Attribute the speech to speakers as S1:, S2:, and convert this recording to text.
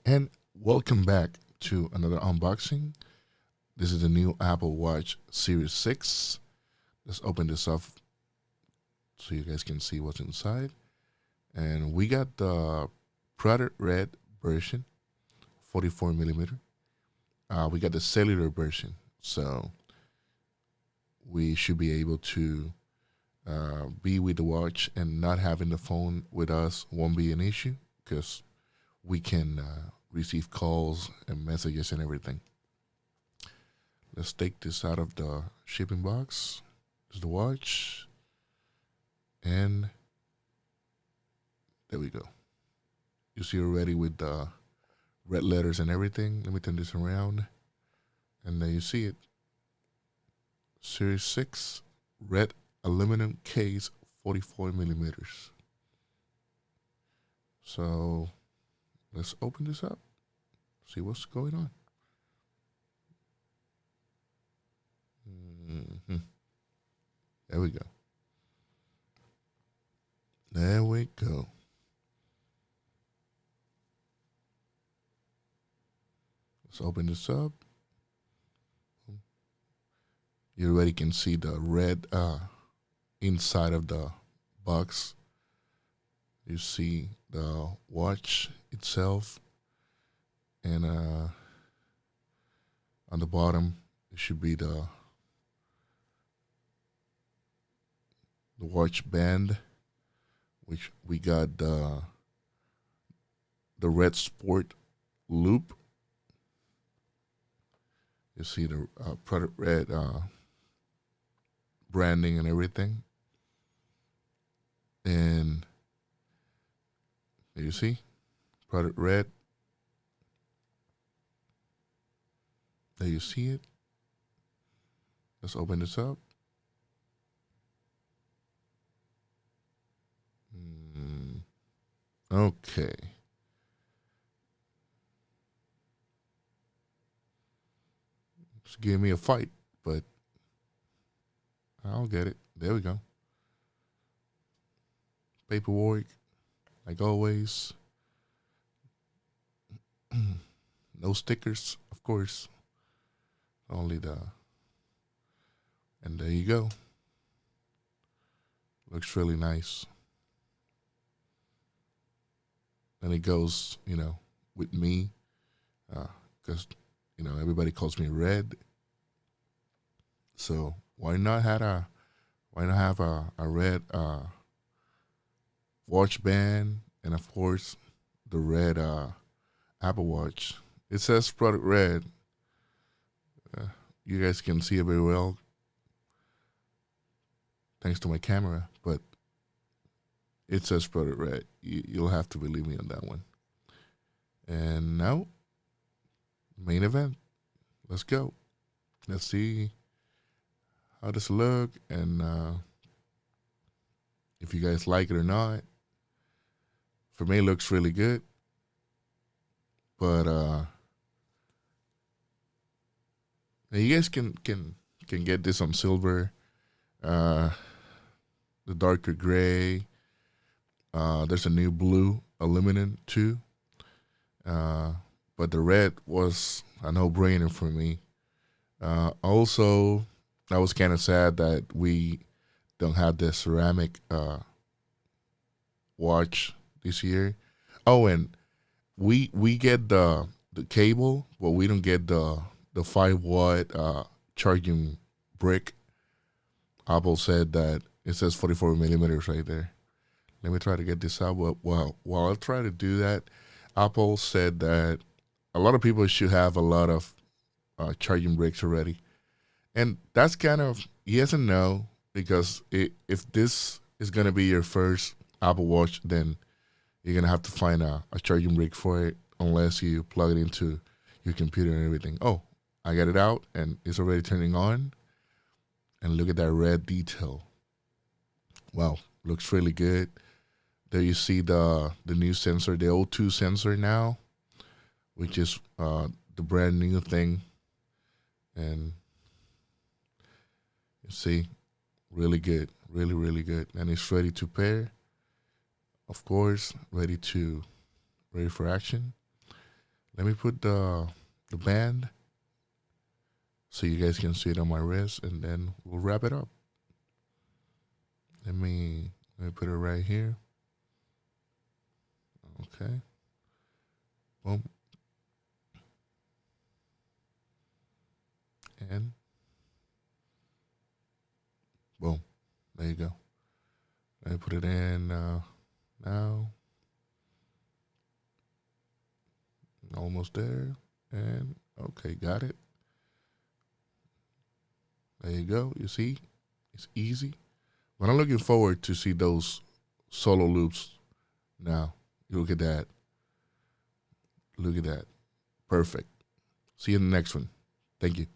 S1: And welcome back to another unboxing. This is the new Apple Watch Series 6. Let's open this up so you guys can see what's inside. And we got the Product Red version, 44 millimeter. We got the cellular version, so we should be able to be with the watch, and not having the phone with us won't be an issue because we can receive calls and messages and everything. Let's take this out of the shipping box. There's the watch. And there we go. You see already with the red letters and everything. Let me turn this around. And there you see it. Series 6 red aluminum case, 44 millimeters. So let's open this up. See what's going on. Mm-hmm. There we go. There we go. Let's open this up. You already can see the red inside of the box. You see the watch itself, and on the bottom it should be the watch band, which we got the red sport loop. You see the product red branding and everything, and there you see product red. There you see it. Let's open this up. Okay. It's giving me a fight, but I'll get it. There we go. Paperwork, like always. No stickers, of course. Only the. And there you go. Looks really nice. And it goes, with me, because everybody calls me Red. So why not have a red watch band, and of course the red Apple Watch. It says product red. Uh, you guys can see it very well thanks to my camera, but it says product red. You'll have to believe me on that one. And now, main event. Let's go. Let's see how this look, and if you guys like it or not. For me, it looks really good, but you guys can get this on silver, uh, the darker gray. There's a new blue aluminum too, but the red was a no-brainer for me. Also, I was kind of sad that we don't have the ceramic watch this year. Oh, and we get the cable, but we don't get the 5 watt charging brick. Apple said that it says 44 millimeters right there. Let me try to get this out. But while I try to do that, Apple said that a lot of people should have a lot of charging bricks already, and that's kind of yes and no, because if this is gonna be your first Apple Watch, then you're gonna have to find a charging brick for it, unless you plug it into your computer and everything. Oh, I got it out and it's already turning on. And look at that red detail. Wow, looks really good. There you see the new sensor, the O2 sensor now, which is the brand new thing. And you see, really good, really really good, and it's ready to pair. Of course, ready for action. Let me put the band so you guys can see it on my wrist, and then we'll wrap it up. Let me put it right here. Okay. Boom. And boom. There you go. Let me put it in now. Almost there. And okay, got it. There you go. You see? It's easy. But I'm looking forward to see those solo loops now. Look at that. Look at that. Perfect. See you in the next one. Thank you.